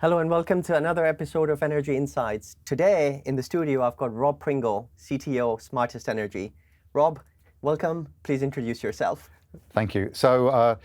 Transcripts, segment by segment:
Hello and welcome to another episode of Energy Insights. Today in the studio, I've got Rob Pringle, CTO of Smartest Energy. Rob, welcome. Please introduce yourself. Thank you. So,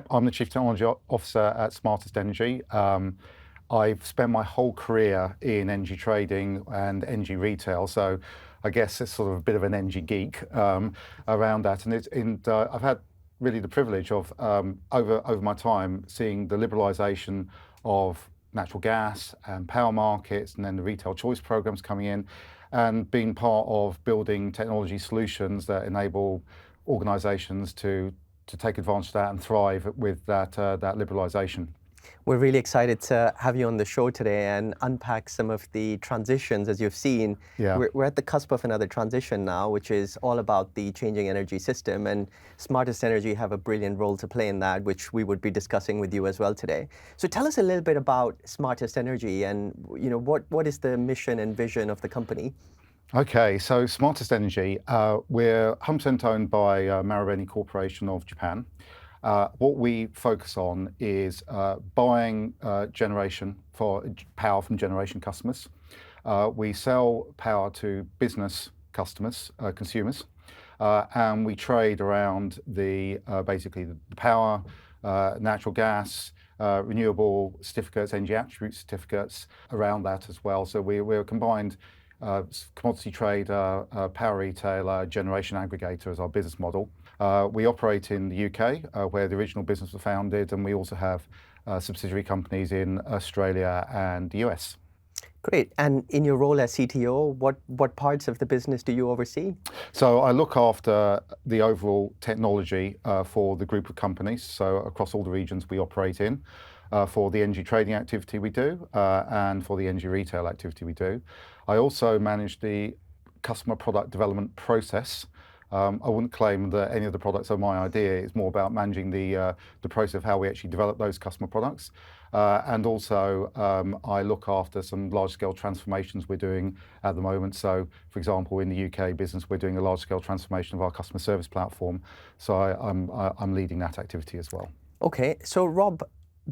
I'm the Chief Technology Officer at Smartest Energy. I've spent my whole career in energy trading and energy retail, so I guess it's sort of a bit of an energy geek around that. And I've had really the privilege of, over my time, seeing the liberalisation of natural gas and power markets, and then the retail choice programs coming in, and being part of building technology solutions that enable organisations to take advantage of that and thrive with that liberalisation. We're really excited to have you on the show today and unpack some of the transitions. As you've seen, Yeah. we're at the cusp of another transition now, which is all about the changing energy system, and Smartest Energy have a brilliant role to play in that, which we would be discussing with you as well today. So tell us a little bit about Smartest Energy and what is the mission and vision of the company? Okay, so Smartest Energy, we're 100% owned by Marubeni Corporation of Japan. What we focus on is buying generation for power from generation customers. We sell power to business customers, consumers, and we trade around basically the power, natural gas, renewable certificates, energy attribute certificates around that as well. So we're a combined commodity trader, power retailer, generation aggregator as our business model. We operate in the UK, where the original business was founded, and we also have subsidiary companies in Australia and the US. Great. And in your role as CTO, what parts of the business do you oversee? So I look after the overall technology for the group of companies, so across all the regions we operate in, for the energy trading activity we do, and for the energy retail activity we do. I also manage the customer product development process. I wouldn't claim that any of the products are my idea. It's more about managing the process of how we actually develop those customer products. And also, I look after some large-scale transformations we're doing at the moment. So, for example, in the UK business, we're doing a large-scale transformation of our customer service platform. So I'm leading that activity as well. Okay, so Rob,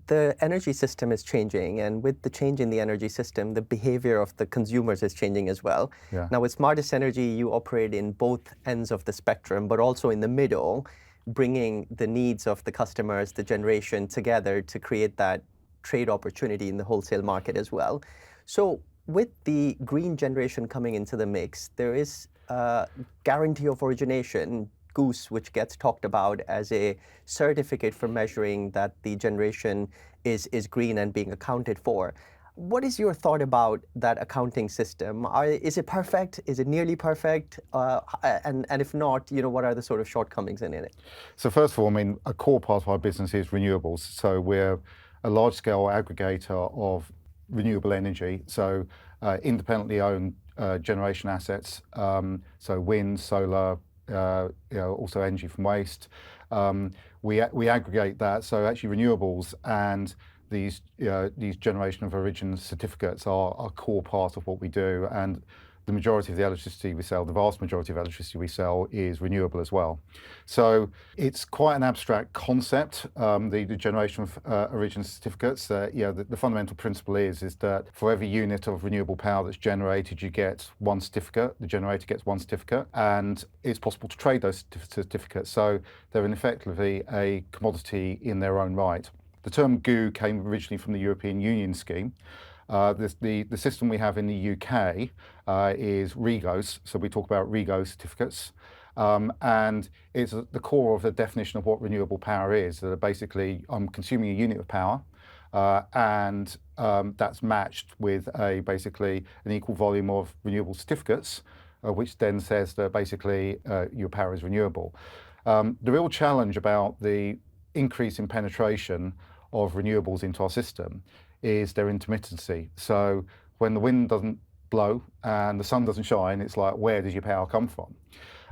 the energy system is changing, and with the change in the energy system, the behavior of the consumers is changing as well. Yeah. Now, with Smartest Energy, you operate in both ends of the spectrum, but also in the middle, bringing the needs of the customers, the generation together to create that trade opportunity in the wholesale market as well. So with the green generation coming into the mix, there is a guarantee of origination, GOOS, which gets talked about as a certificate for measuring that the generation is green and being accounted for. What is your thought about that accounting system? Is it perfect? Is it nearly perfect? And if not, what are the sort of shortcomings in it? So first of all, I mean, a core part of our business is renewables. So we're a large-scale aggregator of renewable energy. So independently owned generation assets. So wind, solar, also energy from waste. We aggregate that. So actually renewables and these generation of origin certificates are a core part of what we do. And the majority of the electricity we sell, the vast majority of electricity we sell, is renewable as well. So it's quite an abstract concept, the generation of origin certificates. The fundamental principle is that for every unit of renewable power that's generated, you get one certificate. The generator gets one certificate, and it's possible to trade those certificates. So they're effectively a commodity in their own right. The term GOO came originally from the European Union scheme. The system we have in the UK is REGOs, so we talk about REGO certificates, and it's the core of the definition of what renewable power is. That basically, I'm consuming a unit of power, and that's matched with basically an equal volume of renewable certificates, which then says that basically your power is renewable. The real challenge about the increase in penetration of renewables into our system is their intermittency. So when the wind doesn't blow and the sun doesn't shine, it's like, where does your power come from?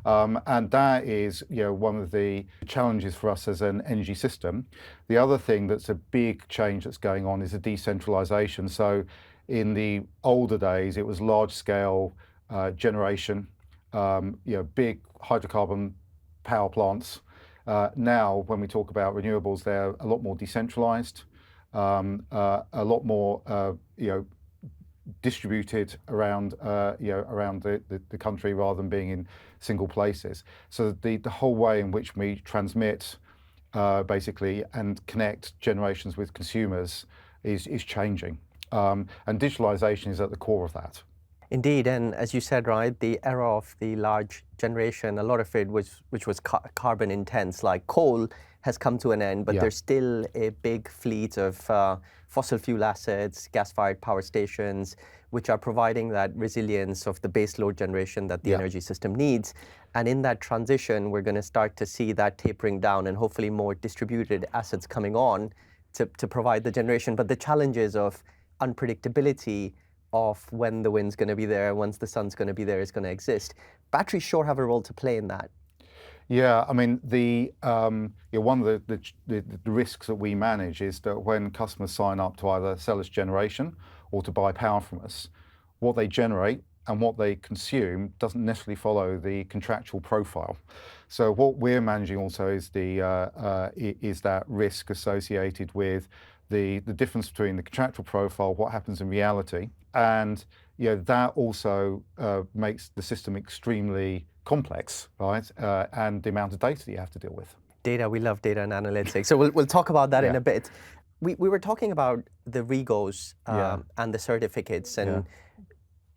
And that is, one of the challenges for us as an energy system. The other thing that's a big change that's going on is the decentralization. So in the older days, it was large-scale generation, big hydrocarbon power plants. Now, when we talk about renewables, they're a lot more decentralized. a lot more, distributed around, around the country rather than being in single places. So the whole way in which we transmit, basically, and connect generations with consumers is changing. And digitalization is at the core of that. Indeed, and as you said, right, the era of the large generation, a lot of it which was carbon intense, like coal, has come to an end, but Yeah. there's still a big fleet of fossil fuel assets, gas-fired power stations, which are providing that resilience of the baseload generation that the Yeah. energy system needs. And in that transition, we're going to start to see that tapering down and hopefully more distributed assets coming on to provide the generation. But the challenges of unpredictability of when the wind's going to be there, once the sun's going to be there, is going to exist. Batteries sure have a role to play in that. Yeah, I mean, one of the risks that we manage is that when customers sign up to either sell us generation or to buy power from us, what they generate and what they consume doesn't necessarily follow the contractual profile. So what we're managing also is that risk associated with the difference between the contractual profile, what happens in reality, and that also makes the system extremely complex, right? And the amount of data that you have to deal with. Data, we love data and analytics. So we'll talk about that in a bit. We were talking about the REGOs and the certificates, and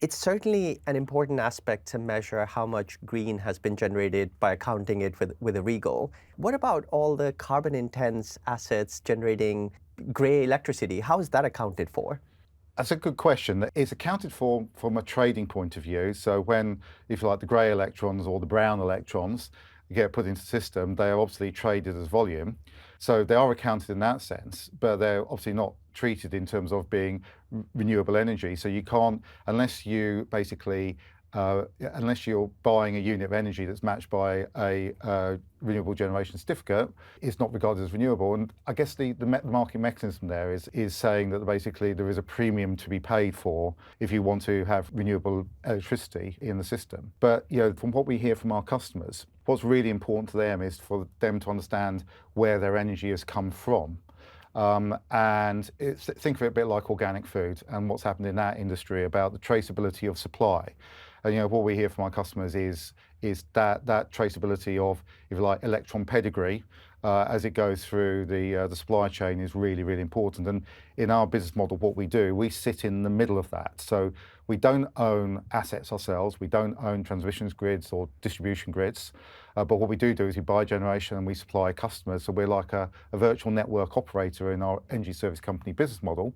it's certainly an important aspect to measure how much green has been generated by accounting it with a REGO. What about all the carbon intense assets generating gray electricity? How is that accounted for? That's a good question. It's accounted for from a trading point of view. So when, if you like, the grey electrons or the brown electrons get put into the system, they are obviously traded as volume. So they are accounted in that sense, but they're obviously not treated in terms of being renewable energy. So you can't, unless you basically, unless you're buying a unit of energy that's matched by a renewable generation certificate, it's not regarded as renewable. And I guess the market mechanism there is saying that basically there is a premium to be paid for if you want to have renewable electricity in the system. But from what we hear from our customers, what's really important to them is for them to understand where their energy has come from. And think of it a bit like organic food and what's happened in that industry about the traceability of supply. And what we hear from our customers is that traceability of, if you like, electron pedigree as it goes through the supply chain is really, really important. And in our business model, what we do, we sit in the middle of that. So we don't own assets ourselves. We don't own transmission grids or distribution grids. But what we do is we buy generation and we supply customers. So we're like a virtual network operator in our energy service company business model,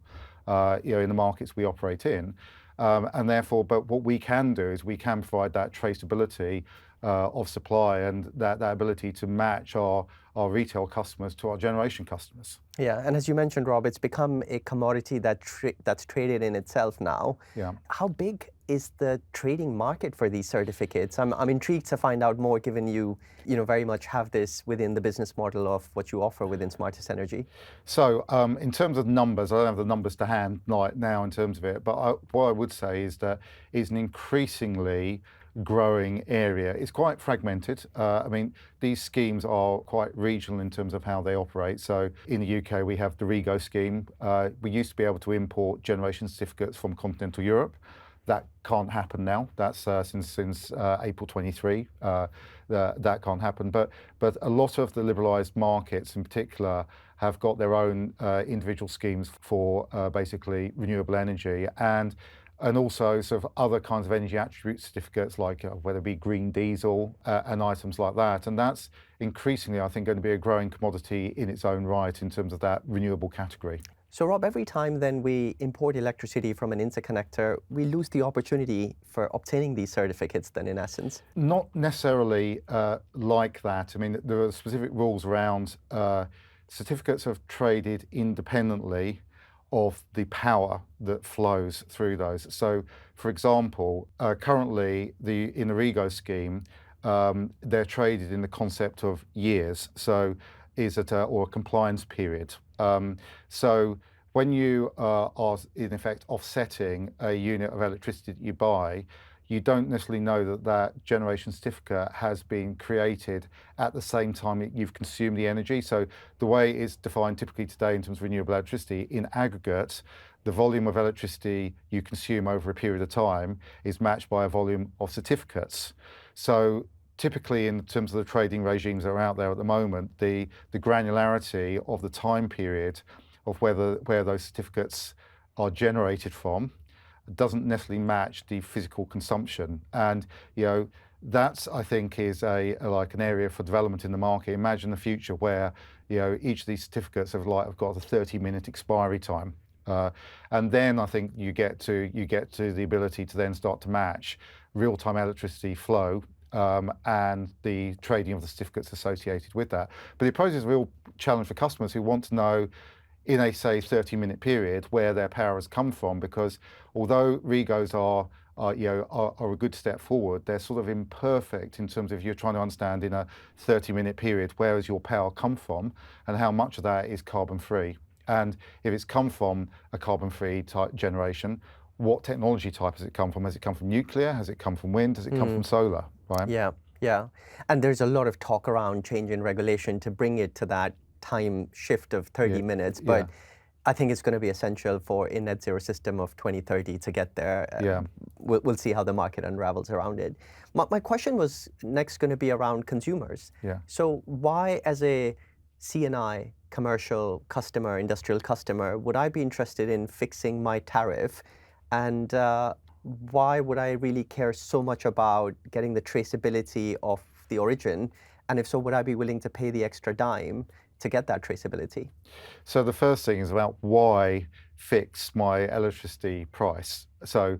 in the markets we operate in. And therefore, but what we can do is we can provide that traceability of supply and that ability to match our retail customers to our generation customers. Yeah, and as you mentioned, Rob, it's become a commodity that's traded in itself now. Yeah. How big is the trading market for these certificates? I'm intrigued to find out more, given you very much have this within the business model of what you offer within Smartest Energy. So in terms of numbers, I don't have the numbers to hand right now in terms of it, but what I would say is that it's an increasingly growing area. It's quite fragmented. I mean, these schemes are quite regional in terms of how they operate. So in the UK, we have the REGO scheme. We used to be able to import generation certificates from continental Europe. That can't happen now. That's since April 23. That can't happen. But a lot of the liberalised markets, in particular, have got their own individual schemes for basically renewable energy and also sort of other kinds of energy attribute certificates, like whether it be green diesel and items like that. And that's increasingly, I think, going to be a growing commodity in its own right in terms of that renewable category. So Rob, every time then we import electricity from an interconnector, we lose the opportunity for obtaining these certificates then, in essence? Not necessarily like that. I mean, there are specific rules around certificates are traded independently of the power that flows through those. So, for example, currently in the REGO scheme, they're traded in the concept of years. So, or a compliance period. So, when you are in effect offsetting a unit of electricity that you buy, you don't necessarily know that that generation certificate has been created at the same time you've consumed the energy. So the way it's defined typically today in terms of renewable electricity, in aggregate, the volume of electricity you consume over a period of time is matched by a volume of certificates. So typically in terms of the trading regimes that are out there at the moment, the granularity of the time period of where those certificates are generated from doesn't necessarily match the physical consumption. And that's, I think, is like an area for development in the market. Imagine the future where each of these certificates have got a 30-minute expiry time. And then I think you get to the ability to then start to match real-time electricity flow and the trading of the certificates associated with that. But it poses a real challenge for customers who want to know in a, say, 30-minute period where their power has come from, because although REGOs are a good step forward, they're sort of imperfect in terms of you're trying to understand in a 30-minute period where has your power come from and how much of that is carbon-free. And if it's come from a carbon-free type generation, what technology type has it come from? Has it come from nuclear? Has it come from wind? Has it come from solar? Right? Yeah. And there's a lot of talk around change in regulation to bring it to that time shift of 30 minutes, but I think it's going to be essential for a net zero system of 2030 to get there. We'll see how the market unravels around it. My question was next going to be around consumers. So why, as a C&I commercial customer, industrial customer, would I be interested in fixing my tariff? And why would I really care so much about getting the traceability of the origin? And if so, would I be willing to pay the extra dime to get that traceability? So the first thing is about why fix my electricity price. So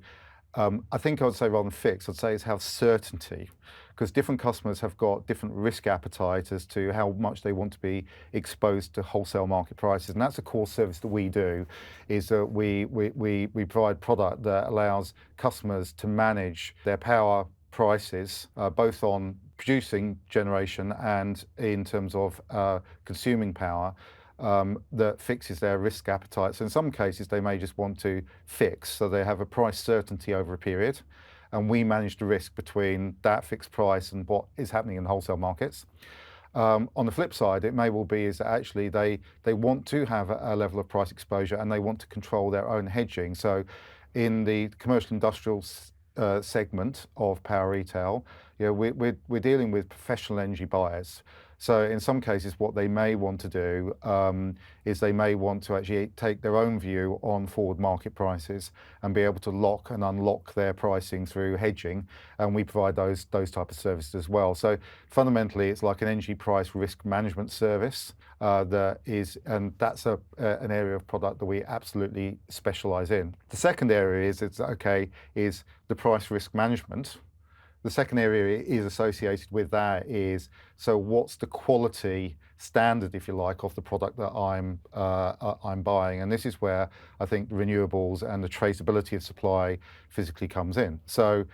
I think I would say rather than fix, I'd say is have certainty, because different customers have got different risk appetite as to how much they want to be exposed to wholesale market prices. And that's a core service that we do, is that we provide product that allows customers to manage their power prices, both on producing generation and in terms of consuming power, that fixes their risk appetite. So in some cases, they may just want to fix, so they have a price certainty over a period, and we manage the risk between that fixed price and what is happening in wholesale markets. On the flip side, it may well be is that actually they want to have a level of price exposure and they want to control their own hedging. So in the commercial industrial segment of power retail, we're dealing with professional energy buyers. So in some cases, what they may want to do is they may want to actually take their own view on forward market prices and be able to lock and unlock their pricing through hedging, and we provide those type of services as well. So fundamentally, it's like an energy price risk management service and that's an area of product that we absolutely specialize in. The second area is the price risk management. The second area is associated with that is, so what's the quality standard, if you like, of the product that I'm buying? And this is where I think renewables and the traceability of supply physically comes in. So,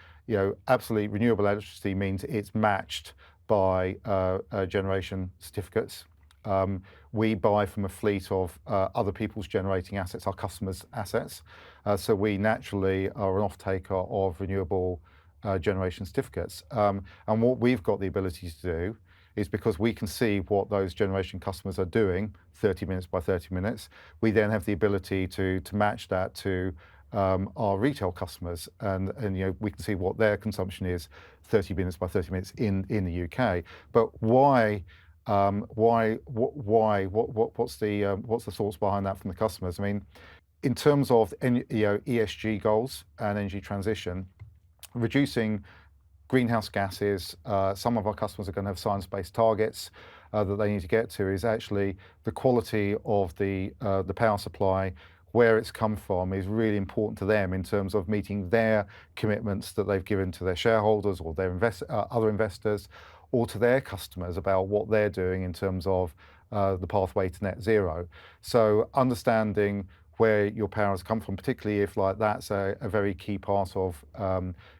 absolutely renewable electricity means it's matched by generation certificates. We buy from a fleet of other people's generating assets, our customers' assets. So we naturally are an off-taker of renewable generation certificates. And what we've got the ability to do is, because we can see what those generation customers are doing 30 minutes by 30 minutes, we then have the ability to match that to our retail customers, and we can see what their consumption is 30 minutes by 30 minutes in the UK. But what's the thoughts behind that from the customers? I mean, in terms of ESG goals and energy transition, reducing greenhouse gases, some of our customers are going to have science-based targets that they need to get to, is actually the quality of the power supply, where it's come from, is really important to them in terms of meeting their commitments that they've given to their shareholders or their other investors, or to their customers about what they're doing in terms of the pathway to net zero. So understanding where your power has come from, particularly if that's a very key part of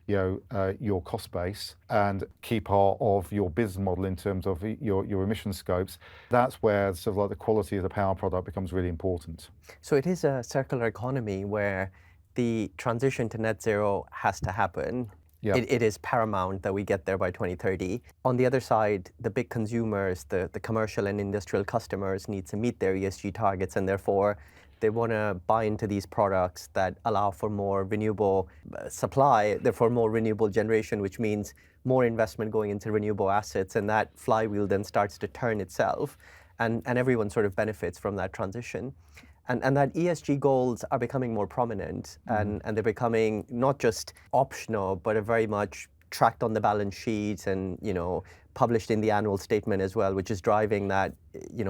your cost base and key part of your business model in terms of your emission scopes, that's where sort of the quality of the power product becomes really important. So it is a circular economy where the transition to net zero has to happen. Yeah. It is paramount that we get there by 2030. On the other side, the big consumers, the commercial and industrial customers need to meet their ESG targets, and therefore they want to buy into these products that allow for more renewable supply, therefore more renewable generation, which means more investment going into renewable assets, and that flywheel then starts to turn itself, and everyone sort of benefits from that transition. And that ESG goals are becoming more prominent, and they're becoming not just optional, but are very much tracked on the balance sheet and published in the annual statement as well, which is driving that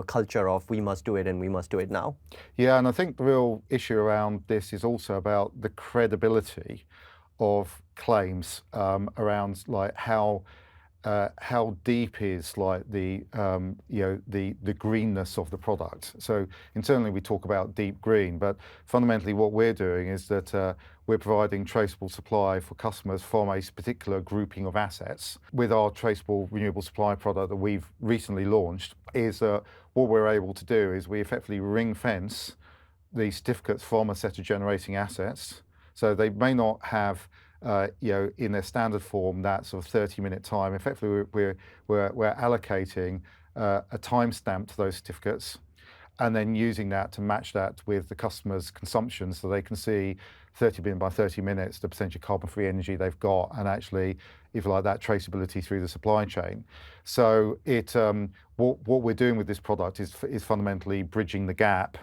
culture of we must do it and we must do it now. Yeah, and I think the real issue around this is also about the credibility of claims around like how deep is like the the greenness of the product. So internally we talk about deep green, but fundamentally what we're doing is that we're providing traceable supply for customers from a particular grouping of assets. With our traceable renewable supply product that we've recently launched, is what we're able to do is we effectively ring fence the certificates from a set of generating assets. So they may not have in their standard form that sort of 30-minute time. Effectively, we're allocating a timestamp to those certificates, and then using that to match that with the customer's consumption, so they can see 30 bin by 30 minutes the percentage of carbon-free energy they've got, and actually, if you like, that traceability through the supply chain. So what we're doing with this product is fundamentally bridging the gap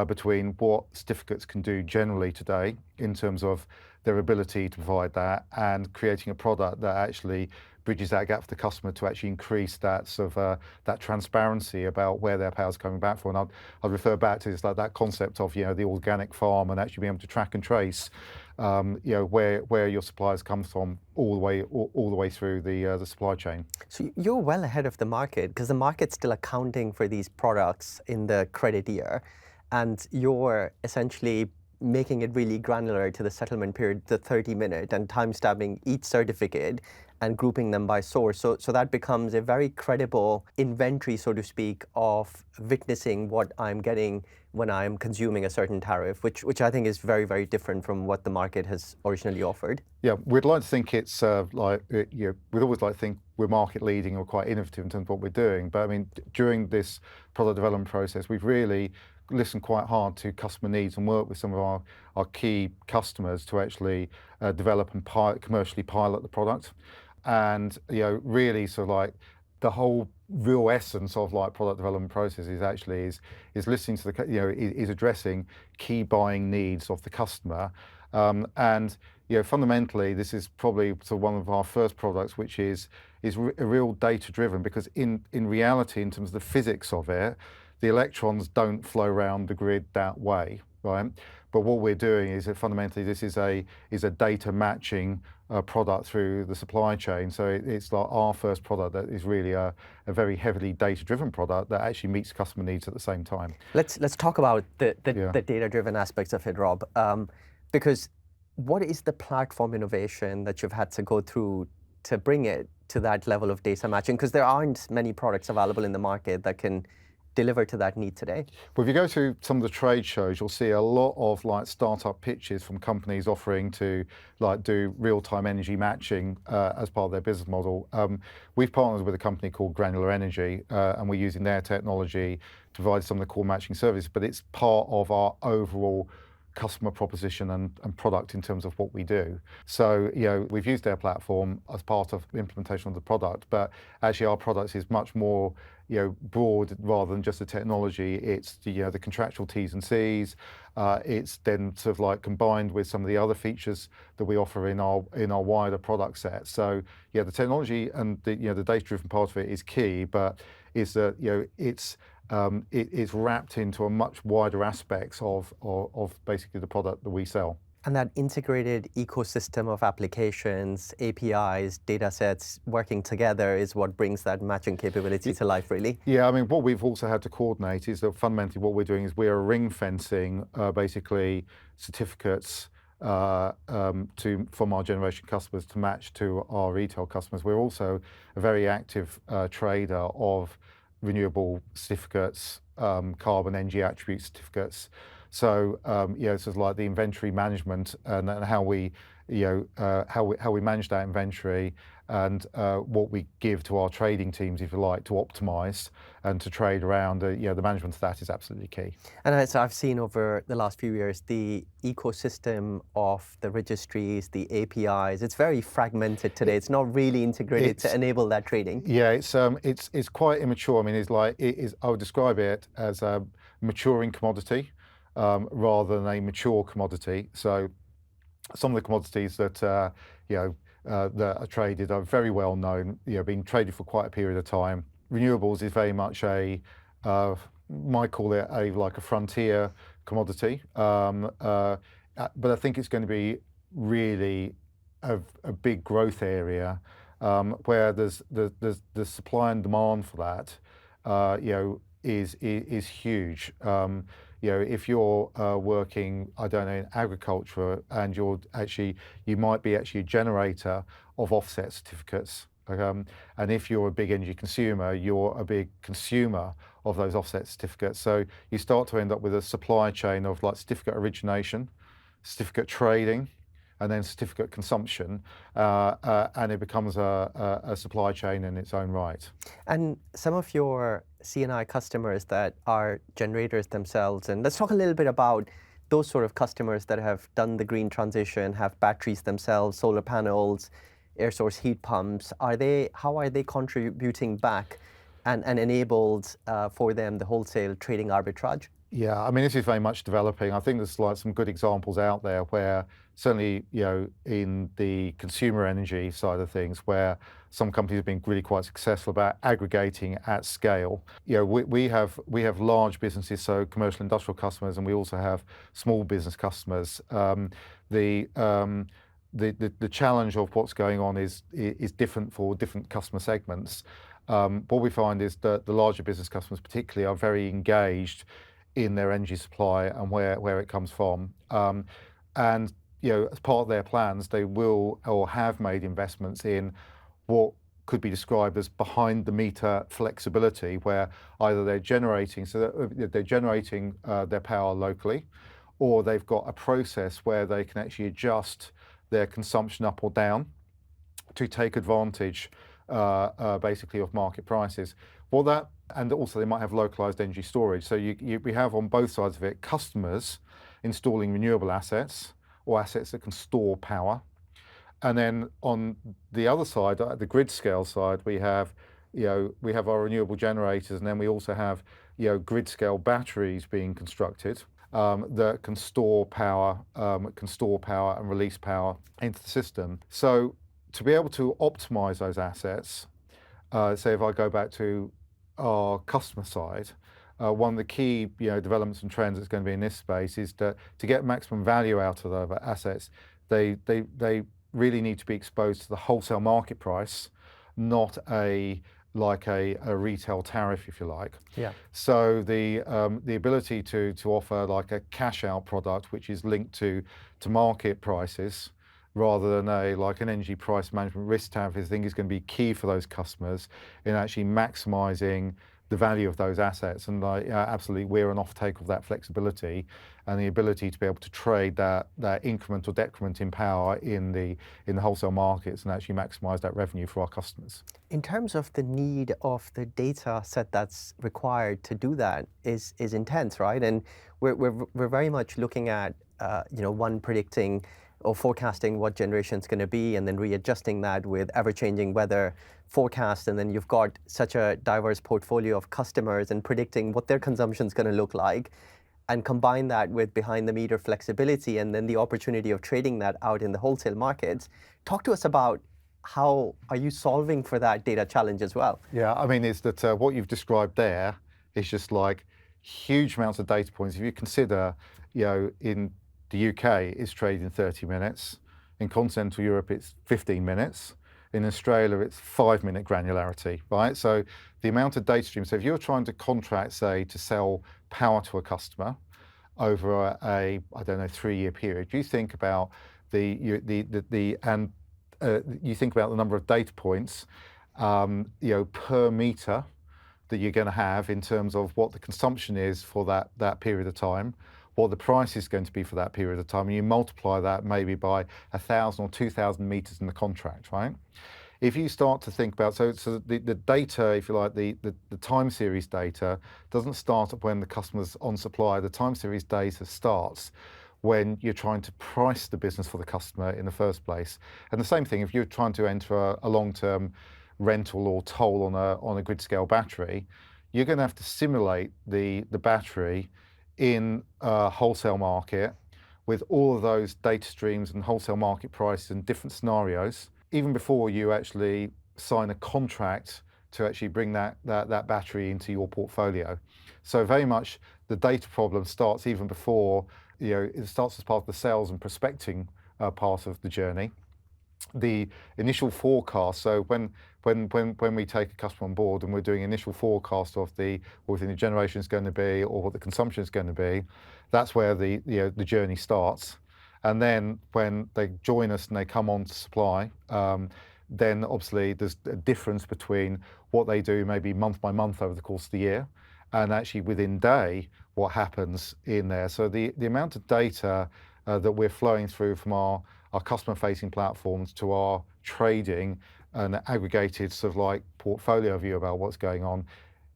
between what certificates can do generally today in terms of their ability to provide that, and creating a product that actually bridges that gap for the customer to actually increase that sort of that transparency about where their power's coming back from. And I'd refer back to this, like that concept of the organic farm, and actually being able to track and trace where your suppliers come from all the way through the supply chain. So you're well ahead of the market, because the market's still accounting for these products in the credit year, and you're essentially making it really granular to the settlement period, the 30-minute, and time-stamping each certificate and grouping them by source. So that becomes a very credible inventory, so to speak, of witnessing what I'm getting when I'm consuming a certain tariff, which I think is very, very different from what the market has originally offered. Yeah, we'd like to think it's we'd always like to think we're market leading or quite innovative in terms of what we're doing. But I mean, during this product development process, we've really listened quite hard to customer needs and work with some of our key customers to actually develop and commercially pilot the product. And really sort of like the whole real essence of like product development process is actually is listening to the is addressing key buying needs of the customer. And fundamentally, this is probably sort of one of our first products, which is a real data driven, because in reality, in terms of the physics of it, the electrons don't flow around the grid that way, right? But what we're doing is that fundamentally this is a data matching product through the supply chain. So it's like our first product that is really a very heavily data-driven product that actually meets customer needs at the same time. Let's talk about the data-driven aspects of it, Rob, because what is the platform innovation that you've had to go through to bring it to that level of data matching? Because there aren't many products available in the market that can deliver to that need today. Well, if you go to some of the trade shows, you'll see a lot of like startup pitches from companies offering to like do real-time energy matching as part of their business model. We've partnered with a company called Granular Energy, and we're using their technology to provide some of the core matching services, but it's part of our overall customer proposition and product in terms of what we do. So we've used their platform as part of the implementation of the product, but actually our product is much more broad rather than just the technology. It's the contractual T's and C's. It's then sort of like combined with some of the other features that we offer in our wider product set. So the technology and the data-driven part of it is key, but is that it's wrapped into a much wider aspects of basically the product that we sell. And that integrated ecosystem of applications, APIs, data sets working together is what brings that matching capability to life, really. Yeah, I mean, what we've also had to coordinate is that fundamentally what we're doing is we're ring fencing basically certificates from our generation customers to match to our retail customers. We're also a very active trader of renewable certificates, carbon energy attribute certificates. So sort of like the inventory management and how we how we manage that inventory, and what we give to our trading teams, if you like, to optimize and to trade around. The management of that is absolutely key. And so I've seen over the last few years the ecosystem of the registries, the APIs. It's very fragmented today. It's not really integrated to enable that trading. Yeah, it's quite immature. I mean, I would describe it as a maturing commodity rather than a mature commodity. So some of the commodities that that are traded are very well known, being traded for quite a period of time. Renewables is very much might call it like a frontier commodity, but I think it's going to be really a big growth area where there's the supply and demand for that, is huge. If you're working, I don't know, in agriculture, and you might be actually a generator of offset certificates. And if you're a big energy consumer, you're a big consumer of those offset certificates. So you start to end up with a supply chain of like certificate origination, certificate trading, and then certificate consumption, and it becomes a supply chain in its own right. And some of your C&I customers that are generators themselves, and let's talk a little bit about those sort of customers that have done the green transition, have batteries themselves, solar panels, air source heat pumps. How are they contributing back and enabled for them the wholesale trading arbitrage? Yeah, I mean, this is very much developing. I think there's like some good examples out there where certainly, in the consumer energy side of things, where some companies have been really quite successful about aggregating at scale. We have large businesses, so commercial industrial customers, and we also have small business customers. The challenge of what's going on is different for different customer segments. What we find is that the larger business customers particularly are very engaged in their energy supply and where it comes from. And as part of their plans, they will or have made investments in what could be described as behind the meter flexibility, where either they're generating, their power locally, or they've got a process where they can actually adjust their consumption up or down to take advantage basically of market prices. And also they might have localized energy storage. So we have on both sides of it customers installing renewable assets or assets that can store power. And then on the other side, the grid scale side, we have our renewable generators, and then we also have grid scale batteries being constructed that can store power and release power into the system. So to be able to optimize those assets, say if I go back to our customer side, one of the key developments and trends that's going to be in this space is that to get maximum value out of the assets, they really need to be exposed to the wholesale market price, not a retail tariff, if you like. Yeah. So the ability to offer like a cash out product which is linked to market prices, rather than an energy price management risk tariff, I think is going to be key for those customers in actually maximising the value of those assets. And absolutely, we're an off-take of that flexibility and the ability to be able to trade that increment or decrement in power in the wholesale markets and actually maximise that revenue for our customers. In terms of the need of the data set that's required to do that is intense, right? And we're very much looking at one predicting or forecasting what generation is going to be, and then readjusting that with ever-changing weather forecasts, and then you've got such a diverse portfolio of customers and predicting what their consumption is going to look like, and combine that with behind-the-meter flexibility, and then the opportunity of trading that out in the wholesale markets. Talk to us about how are you solving for that data challenge as well? Yeah, I mean, it's that what you've described there is just like huge amounts of data points. If you consider, in the UK is trading 30 minutes. In continental Europe, it's 15 minutes. In Australia, it's 5-minute granularity, right? So the amount of data streams, so if you're trying to contract, say, to sell power to a customer over a 3-year period, you think about you think about the number of data points, per meter that you're going to have in terms of what the consumption is for that period of time, what the price is going to be for that period of time, and you multiply that maybe by 1,000 or 2,000 meters in the contract, right? If you start to think about, so the data, if you like, the time series data doesn't start at when the customer's on supply. The time series data starts when you're trying to price the business for the customer in the first place. And the same thing, if you're trying to enter a long-term rental or toll on a grid scale battery, you're going to have to simulate the battery in a wholesale market with all of those data streams and wholesale market prices and different scenarios, even before you actually sign a contract to actually bring that battery into your portfolio. So very much the data problem starts even before, it starts as part of the sales and prospecting part of the journey. The initial forecast, so when we take a customer on board and we're doing initial forecast of what we think the generation is going to be or what the consumption is going to be, that's where the journey starts. And then when they join us and they come on to supply, then obviously there's a difference between what they do maybe month by month over the course of the year and actually within day what happens in there. So the amount of data that we're flowing through from our customer-facing platforms to our trading and aggregated sort of like portfolio view about what's going on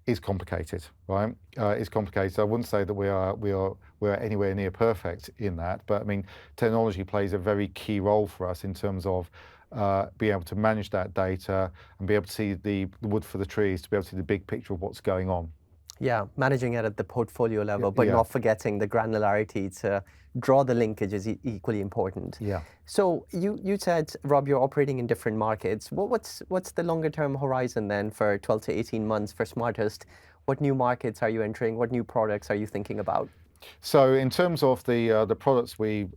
is complicated, right? It's complicated. I wouldn't say that we're anywhere near perfect in that, but I mean, technology plays a very key role for us in terms of being able to manage that data and be able to see the wood for the trees, to be able to see the big picture of what's going on. Yeah, managing it at the portfolio level, but not forgetting the granularity to draw the linkage is equally important. Yeah. So you said, Rob, you're operating in different markets. What's the longer term horizon then for 12 to 18 months for Smartest? What new markets are you entering? What new products are you thinking about? So in terms of the products we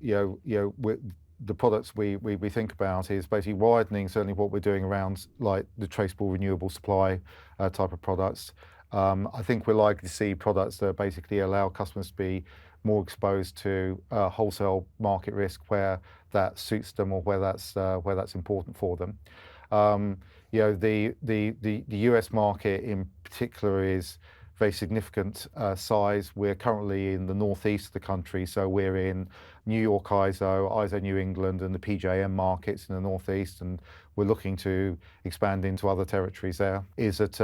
think about is basically widening certainly what we're doing around like the traceable renewable supply type of products. I think we're likely to see products that basically allow customers to be more exposed to wholesale market risk where that suits them or where that's important for them. The US market in particular is very significant size. We're currently in the northeast of the country, so we're in New York ISO New England, and the PJM markets in the northeast, and we're looking to expand into other territories there. Is that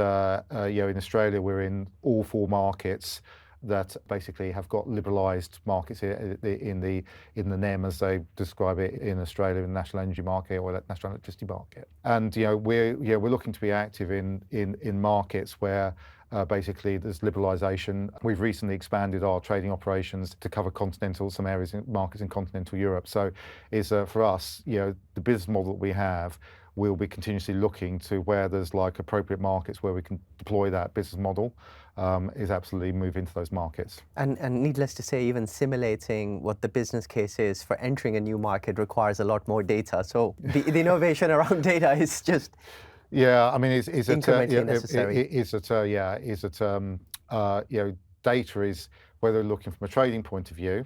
in Australia we're in all 4 markets that basically have got liberalised markets in the NEM, as they describe it in Australia, in the national energy market or the national electricity market. And we're looking to be active in markets where basically there's liberalisation. We've recently expanded our trading operations to cover some areas in markets in continental Europe. So is for us, the business model that we have, we'll be continuously looking to where there's like appropriate markets where we can deploy that business model, is absolutely move into those markets. And needless to say, even simulating what the business case is for entering a new market requires a lot more data. So the innovation around data is just I mean, incrementally necessary. Data is whether you're looking from a trading point of view,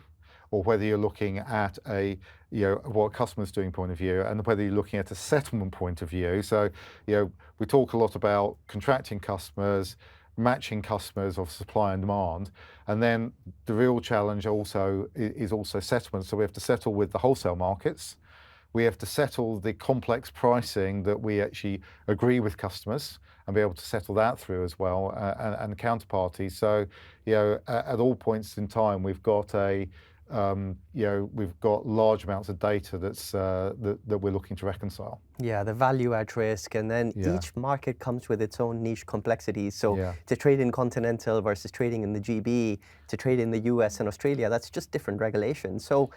or whether you're looking at what a customer's doing point of view, and whether you're looking at a settlement point of view. So, we talk a lot about contracting customers, matching customers of supply and demand, and then the real challenge also is also settlement. So we have to settle with the wholesale markets. We have to settle the complex pricing that we actually agree with customers and be able to settle that through as well, and the counterparty. So, at all points in time, we've got we've got large amounts of data that we're looking to reconcile. Yeah, the value at risk, and then each market comes with its own niche complexities. So to trade in continental versus trading in the GB, to trade in the US and Australia, that's just different regulations. So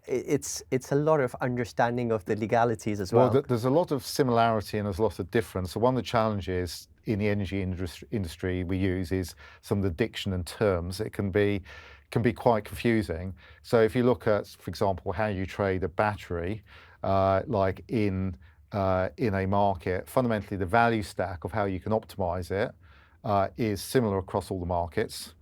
it's a lot of understanding of the legalities as well. Well, there's a lot of similarity and there's a lot of difference. So one of the challenges in the energy industry we use is some of the diction and terms. It can be quite confusing. So if you look at, for example, how you trade a battery, like in a market, fundamentally the value stack of how you can optimize it is similar across all the markets.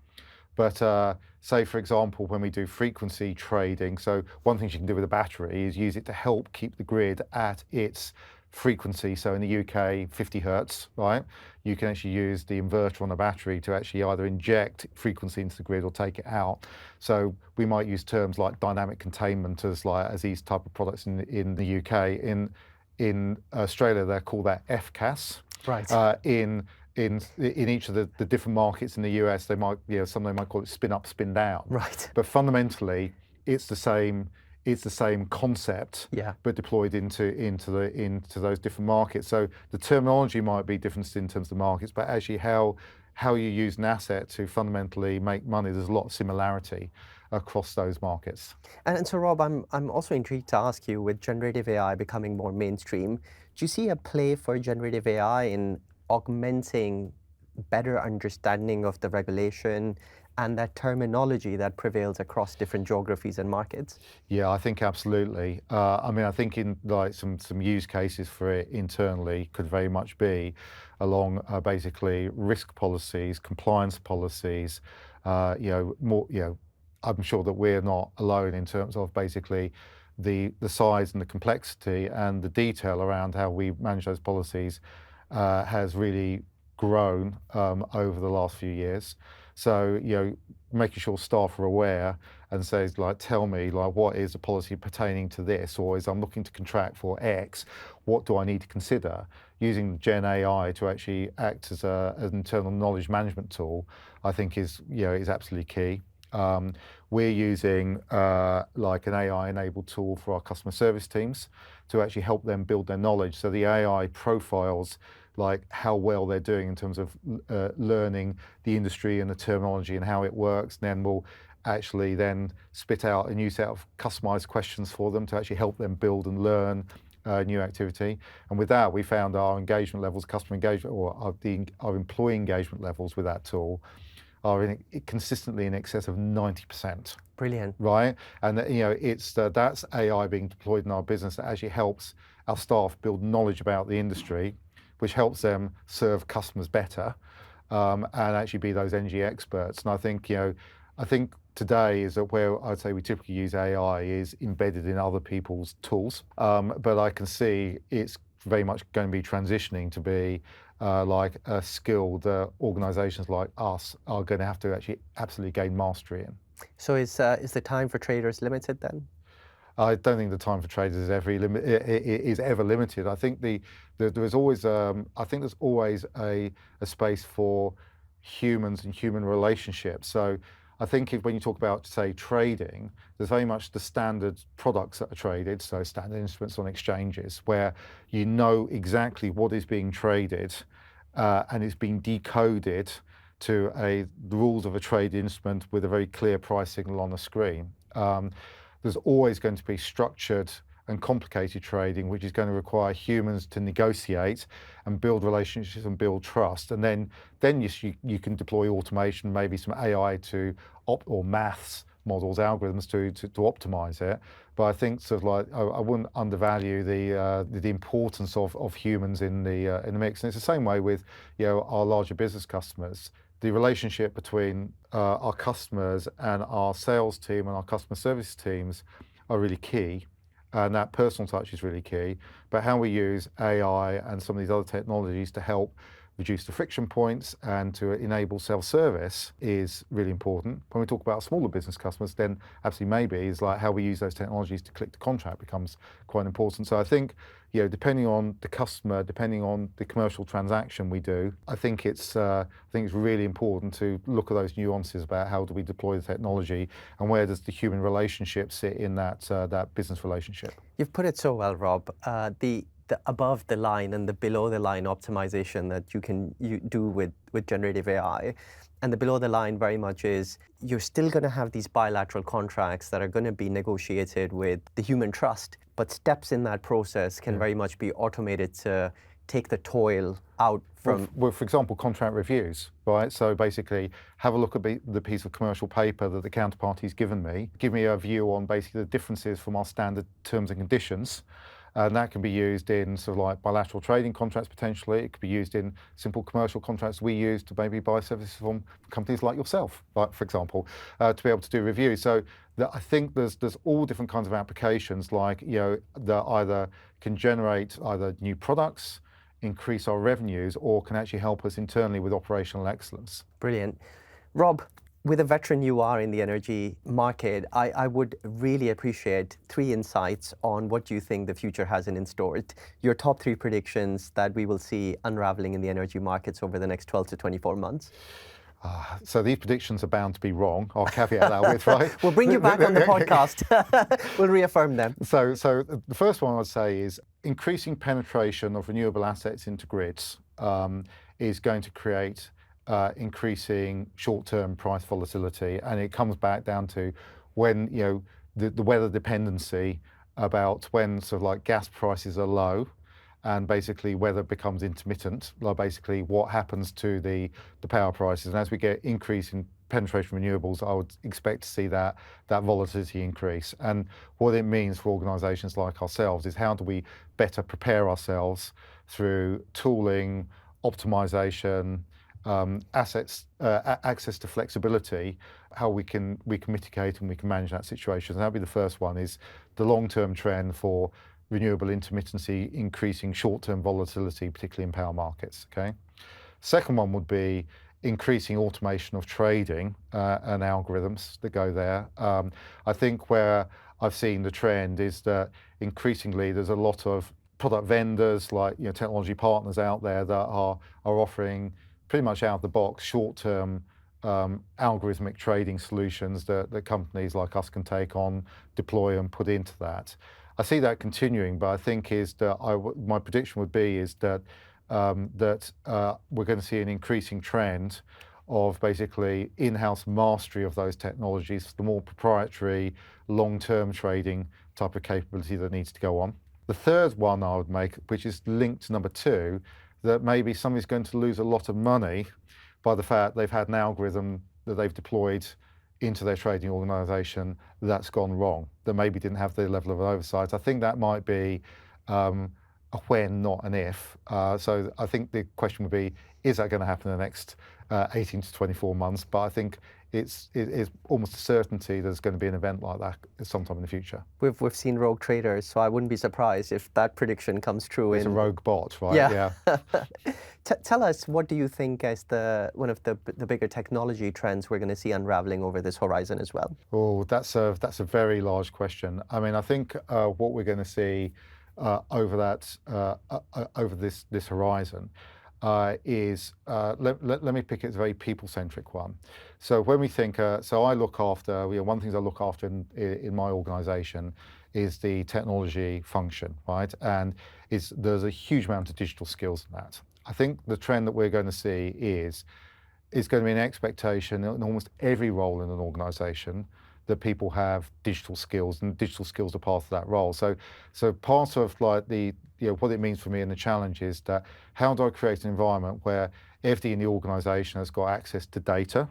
But say, for example, when we do frequency trading, so one thing you can do with a battery is use it to help keep the grid at its frequency. So in the UK, 50 hertz, right? You can actually use the inverter on the battery to actually either inject frequency into the grid or take it out. So we might use terms like dynamic containment as these type of products in the UK. In Australia, they call that FCAS. Right. In each of the different markets in the US, they might, some they might call it spin up, spin down. Right. But fundamentally, it's the same concept, Yeah. but deployed into those different markets. So the terminology might be different in terms of the markets, but actually how you use an asset to fundamentally make money, there's a lot of similarity across those markets. And so, Rob, I'm also intrigued to ask you, with generative AI becoming more mainstream, do you see a play for generative AI in augmenting better understanding of the regulation and that terminology that prevails across different geographies and markets? Yeah, I think absolutely. I mean, I think in like some use cases for it internally could very much be along basically risk policies, compliance policies. I'm sure that we're not alone in terms of basically the size and the complexity and the detail around how we manage those policies has really grown over the last few years. So, making sure staff are aware and says, like, tell me, like, what is the policy pertaining to this? Or I'm looking to contract for X, what do I need to consider? Using Gen AI to actually act as an internal knowledge management tool, I think is absolutely key. We're using like an AI-enabled tool for our customer service teams to actually help them build their knowledge. So the AI profiles like how well they're doing in terms of learning the industry and the terminology and how it works. And then we'll actually then spit out a new set of customized questions for them to actually help them build and learn new activity. And with that, we found our engagement levels, customer engagement, or our employee engagement levels with that tool are consistently in excess of 90%. Brilliant. Right, and it's that's AI being deployed in our business that actually helps our staff build knowledge about the industry, which helps them serve customers better, and actually be those energy experts. And I think today is that where I'd say we typically use AI is embedded in other people's tools, but I can see it's very much going to be transitioning to be like a skill that organizations like us are going to have to actually absolutely gain mastery in. So is the time for traders limited then? I don't think the time for traders is ever limited. I think there's always there's always a space for humans and human relationships. So I think when you talk about, say, trading, there's very much the standard products that are traded, so standard instruments on exchanges, where you know exactly what is being traded and it's being decoded to the rules of a trade instrument with a very clear price signal on the screen. There's always going to be structured and complicated trading, which is going to require humans to negotiate and build relationships and build trust. And then you can deploy automation, maybe some AI or maths models, algorithms to optimize it. But I think sort of like I wouldn't undervalue the importance of humans in the mix. And it's the same way with our larger business customers. The relationship between our customers and our sales team and our customer service teams are really key. And that personal touch is really key. But how we use AI and some of these other technologies to help reduce the friction points and to enable self-service is really important. When we talk about smaller business customers, then absolutely maybe is like how we use those technologies to click the contract becomes quite important. So I think, depending on the customer, depending on the commercial transaction we do, I think it's really important to look at those nuances about how do we deploy the technology and where does the human relationship sit in that business relationship. You've put it so well, Rob. The above the line and the below the line optimization that you do with generative AI. And the below the line very much is you're still going to have these bilateral contracts that are going to be negotiated with the human trust, but steps in that process can very much be automated to take the toil out from... Well, for example, contract reviews, right? So basically, have a look at the piece of commercial paper that the counterparty's given me, give me a view on basically the differences from our standard terms and conditions, And that can be used in sort of like bilateral trading contracts potentially. It could be used in simple commercial contracts we use to maybe buy services from companies like yourself, like, for example, to be able to do reviews. So I think there's all different kinds of applications, like, that either can generate either new products, increase our revenues, or can actually help us internally with operational excellence. Brilliant. Rob, with a veteran you are in the energy market, I would really appreciate 3 insights on what you think the future has in store. Your top 3 predictions that we will see unraveling in the energy markets over the next 12 to 24 months. So these predictions are bound to be wrong. I'll caveat that with, right? We'll bring you back on the podcast. We'll reaffirm them. So the first one I'd say is increasing penetration of renewable assets into grids is going to create increasing short-term price volatility, and it comes back down to when the weather dependency about when sort of like gas prices are low, and basically weather becomes intermittent, like basically what happens to the power prices. And as we get increase in penetration of renewables, I would expect to see that volatility increase. And what it means for organisations like ourselves is how do we better prepare ourselves through tooling, optimisation, access to flexibility, how we can mitigate and we can manage that situation. And that'll be the first one, is the long-term trend for renewable intermittency, increasing short-term volatility, particularly in power markets. Okay. Second one would be increasing automation of trading and algorithms that go there. I think where I've seen the trend is that increasingly there's a lot of product vendors, like technology partners out there that are offering pretty much out of the box short-term algorithmic trading solutions that companies like us can take on, deploy and put into that. I see that continuing, but I think is that my prediction would be is that we're going to see an increasing trend of basically in-house mastery of those technologies, the more proprietary long-term trading type of capability that needs to go on. The third one I would make, which is linked to number 2, that maybe somebody's going to lose a lot of money by the fact they've had an algorithm that they've deployed into their trading organisation that's gone wrong, that maybe didn't have the level of oversight. I think that might be a when, not an if. So I think the question would be, is that going to happen in the next 18 to 24 months? But I think it's almost a certainty there's going to be an event like that sometime in the future. We've seen rogue traders, so I wouldn't be surprised if that prediction comes true. It's a rogue bot, right? Yeah. Tell us, what do you think is one of the bigger technology trends we're going to see unraveling over this horizon as well? Oh, that's a very large question. I mean, I think what we're going to see over this horizon is let me pick it as a very people-centric one. So when we think, so I look after, one of the things I look after in my organisation is the technology function, right? And there's a huge amount of digital skills in that. I think the trend that we're going to see is going to be an expectation in almost every role in an organisation that people have digital skills, and digital skills are part of that role. So part of like what it means for me and the challenge is that how do I create an environment where everybody in the organisation has got access to data,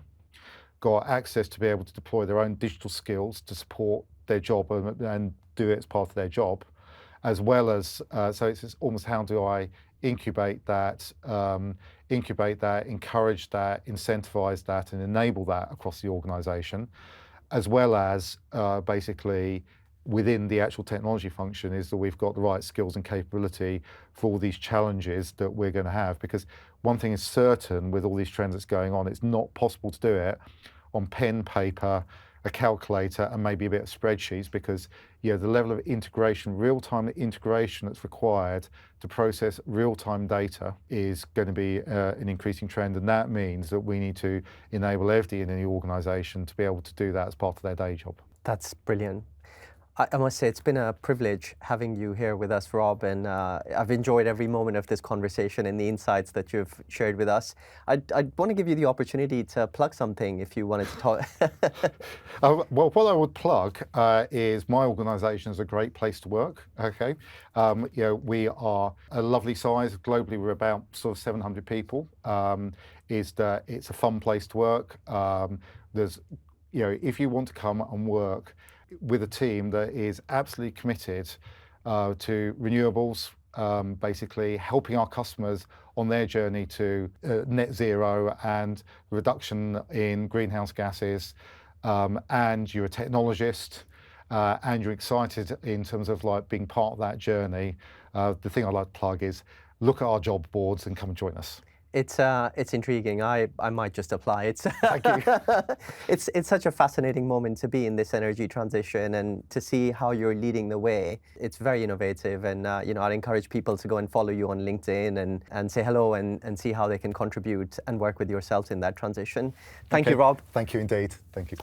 got access to be able to deploy their own digital skills to support their job and do it as part of their job, as well as, so it's almost how do I incubate that, encourage that, incentivize that, and enable that across the organisation, as well as basically within the actual technology function is that we've got the right skills and capability for all these challenges that we're going to have. Because one thing is certain with all these trends that's going on, it's not possible to do it on pen, paper, a calculator, and maybe a bit of spreadsheets, because the level of integration, real-time integration that's required to process real-time data is going to be an increasing trend, and that means that we need to enable everybody in any organisation to be able to do that as part of their day job. That's brilliant. I must say, it's been a privilege having you here with us, Rob, and I've enjoyed every moment of this conversation and the insights that you've shared with us. I'd want to give you the opportunity to plug something if you wanted to talk. Well, what I would plug is my organisation is a great place to work. Okay, we are a lovely size. Globally, we're about sort of 700 people. It's a fun place to work. There's, if you want to come and work with a team that is absolutely committed to renewables, basically helping our customers on their journey to net zero and reduction in greenhouse gases, and you're a technologist, and you're excited in terms of like being part of that journey, the thing I'd like to plug is look at our job boards and come and join us. It's intriguing. I might just apply. Thank you. It's such a fascinating moment to be in this energy transition and to see how you're leading the way. It's very innovative, and I'd encourage people to go and follow you on LinkedIn and say hello and see how they can contribute and work with yourselves in that transition. Thank you, Rob. Thank you indeed. Thank you.